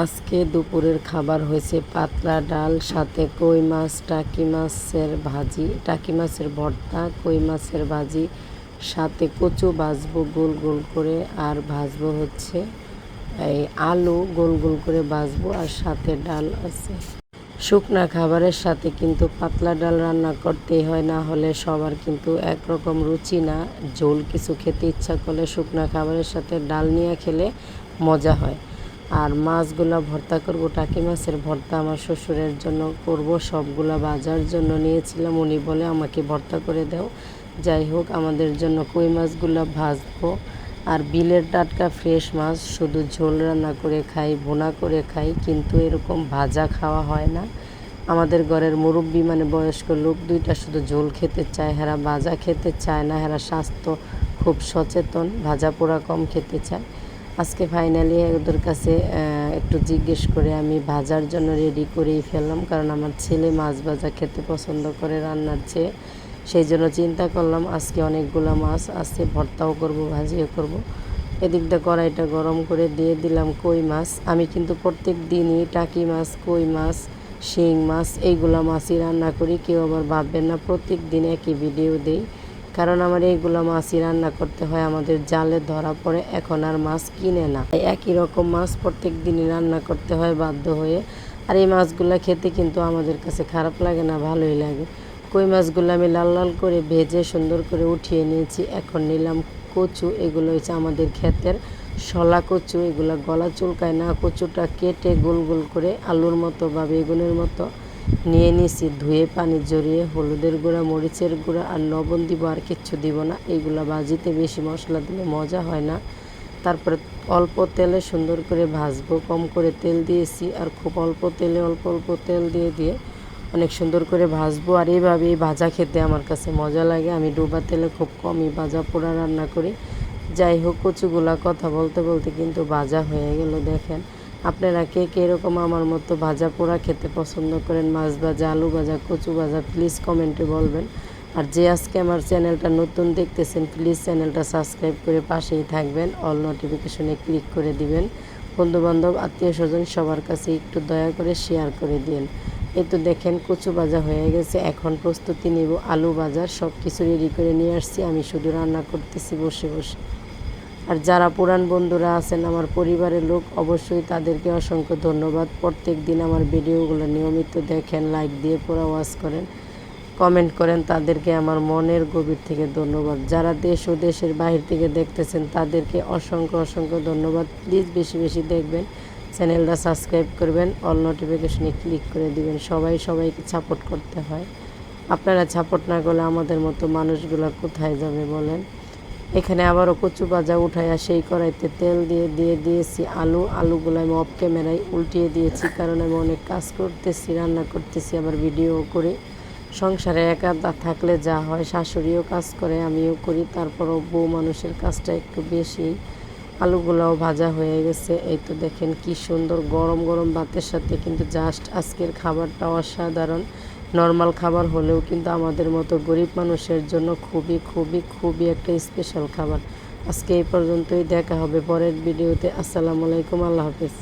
আজকে দুপুরের খাবার হয়েছে পাতলা ডাল, সাথে কই মাছ, টাকি মাছের ভাজি, টাকি মাছের ভর্তা, কই মাছের ভাজি, সাথে কচু ভাজবো গোল গোল করে, আর ভাজবো হচ্ছে এই আলু গোল গোল করে ভাজবো, আর সাথে ডাল আছে। শুকনা খাবারের সাথে কিন্তু পাতলা ডাল রান্না করতেই হয়, না হলে সবার কিন্তু একরকম রুচি না। ঝোল কিছু খেতে ইচ্ছা করলে শুকনা খাবারের সাথে ডাল নিয়ে খেলে মজা হয়। আর মাছগুলা ভর্তা করব, টাকি মাছের ভর্তা আমার শ্বশুরের জন্য করব। সবগুলা বাজার জন্য নিয়েছিলাম, উনি বলে আমাকে ভর্তা করে দাও। যাই হোক, আমাদের জন্য কই মাছগুলা ভাজবো। আর বিলের টাটকা ফ্রেশ মাছ শুধু ঝোল রান্না করে খাই, ভুনা করে খাই, কিন্তু এরকম ভাজা খাওয়া হয় না। আমাদের ঘরের মুরব্বি মানে বয়স্ক লোক দুইটা শুধু ঝোল খেতে চায়, হেরা ভাজা খেতে চায় না। হেরা স্বাস্থ্য খুব সচেতন, ভাজা পোড়া কম খেতে চায়। আজকে ফাইনালি ওদের কাছে একটু জিজ্ঞেস করে আমি ভাজার জন্য রেডি করেই ফেললাম, কারণ আমার ছেলে মাছ ভাজা খেতে পছন্দ করে রান্নার চেয়ে। সেই জন্য চিন্তা করলাম আজকে অনেকগুলো মাছ আছে, ভর্তাও করব, ভাজিও করব। এদিক দিয়ে কড়াইটা গরম করে দিয়ে দিলাম কই মাছ। আমি কিন্তু প্রত্যেক দিনই টাকি মাছ, কই মাছ, শিং মাছ এইগুলো মাছই রান্না করি। কেউ আবার ভাববেন না প্রত্যেক দিন একই ভিডিও দেই, কারণ আমার এইগুলো মাছই রান্না করতে হয়, আমাদের জালে ধরা পড়ে, এখন আর মাছ কিনে না। একই রকম মাছ প্রত্যেক দিনই রান্না করতে হয় বাধ্য হয়ে। আর এই মাছগুলো খেতে কিন্তু আমাদের কাছে খারাপ লাগে না, ভালোই লাগে। কই মাছগুলো আমি লাল লাল করে ভেজে সুন্দর করে উঠিয়ে নিয়েছি। এখন নিলাম কচু, এগুলো হচ্ছে আমাদের ক্ষেতের শলা কচু, এগুলো গলা চুলকায় না। কচুটা কেটে গোল গোল করে আলুর মতো বা বেগুনের মতো নিয়ে নিছি, ধুয়ে পানি জড়িয়ে। হলুদের গুঁড়া, মরিচের গুঁড়া আর লবণ দিব, আর কিচ্ছু দিব না। এইগুলো ভাজিতে বেশি মশলা দিলে মজা হয় না। তারপরে অল্প তেলে সুন্দর করে ভাজবো, কম করে তেল দিয়েছি, আর খুব অল্প তেলে অল্প অল্প তেল দিয়ে দিয়ে অনেক সুন্দর করে ভাজবো। আর এইভাবেই ভাজা খেতে আমার কাছে মজা লাগে। আমি ডোবা তেলে খুব কমই ভাজা পোড়া রান্না করি। যাই হোক, কচুগুলা কথা বলতে বলতে কিন্তু ভাজা হয়ে গেল। দেখেন, আপনারা কে কে এরকম আমার মতো ভাজা পোড়া খেতে পছন্দ করেন, মাছ ভাজা, আলু ভাজা, কচু ভাজা, প্লিজ কমেন্টে বলবেন। আর যে আজকে আমার চ্যানেলটা নতুন দেখতেছেন, প্লিজ চ্যানেলটা সাবস্ক্রাইব করে পাশেই থাকবেন, অল নোটিফিকেশনে ক্লিক করে দিবেন। বন্ধুবান্ধব, আত্মীয় স্বজন সবার কাছে একটু দয়া করে শেয়ার করে দিন। এই তো দেখেন কচু ভাজা হয়ে গেছে, এখন প্রস্তুতি নিব আলু ভাজার। সব কিছু রেডি করে নিয়ে আসছি, আমি শুধু রান্না করতেছি বসে বসে। আর যারা পুরান বন্ধুরা আছেন আমার পরিবারের লোক, অবশ্যই তাদেরকে অসংখ্য ধন্যবাদ। প্রত্যেক দিন আমার ভিডিওগুলো নিয়মিত দেখেন, লাইক দিয়ে পুরো ওয়াচ করেন, কমেন্ট করেন, তাদেরকে আমার মনের গভীর থেকে ধন্যবাদ। যারা দেশ ও দেশের বাহির থেকে দেখতেছেন তাদেরকে অসংখ্য অসংখ্য ধন্যবাদ। প্লিজ বেশি বেশি দেখবেন, চ্যানেলটা সাবস্ক্রাইব করবেন, অল নোটিফিকেশনে ক্লিক করে দিবেন। সবাই সবাইকে সাপোর্ট করতে হয়, আপনারা সাপোর্ট না করলে আমাদের মতো মানুষগুলো কোথায় যাবে বলেন। এখানে আবারও কচু ভাজা উঠাইয়া সেই কড়াইতে তেল দিয়ে দিয়েছি আলুগুলো আমি অফ ক্যামেরায় উল্টিয়ে দিয়েছি, কারণ আমি অনেক কাজ করতেছি, রান্না করতেছি, আবার ভিডিও করি। সংসারে একা থাকলে যা হয়, শাশুড়িও কাজ করে, আমিও করি, তারপরও বউ মানুষের কাজটা একটু বেশি। আলুগুলাও ভাজা হয়ে গেছে। এই তো দেখেন কি সুন্দর গরম গরম ভাতের সাথে কিন্তু জাস্ট আজকের খাবারটা অসাধারণ। নর্মাল খাবার হলেও কিন্তু আমাদের মতো গরিব মানুষের জন্য খুবই খুবই খুবই একটা স্পেশাল খাবার। আজকে এই পর্যন্তই, দেখা হবে পরের ভিডিওতে। আসসালামু আলাইকুম, আল্লাহ হাফেজ।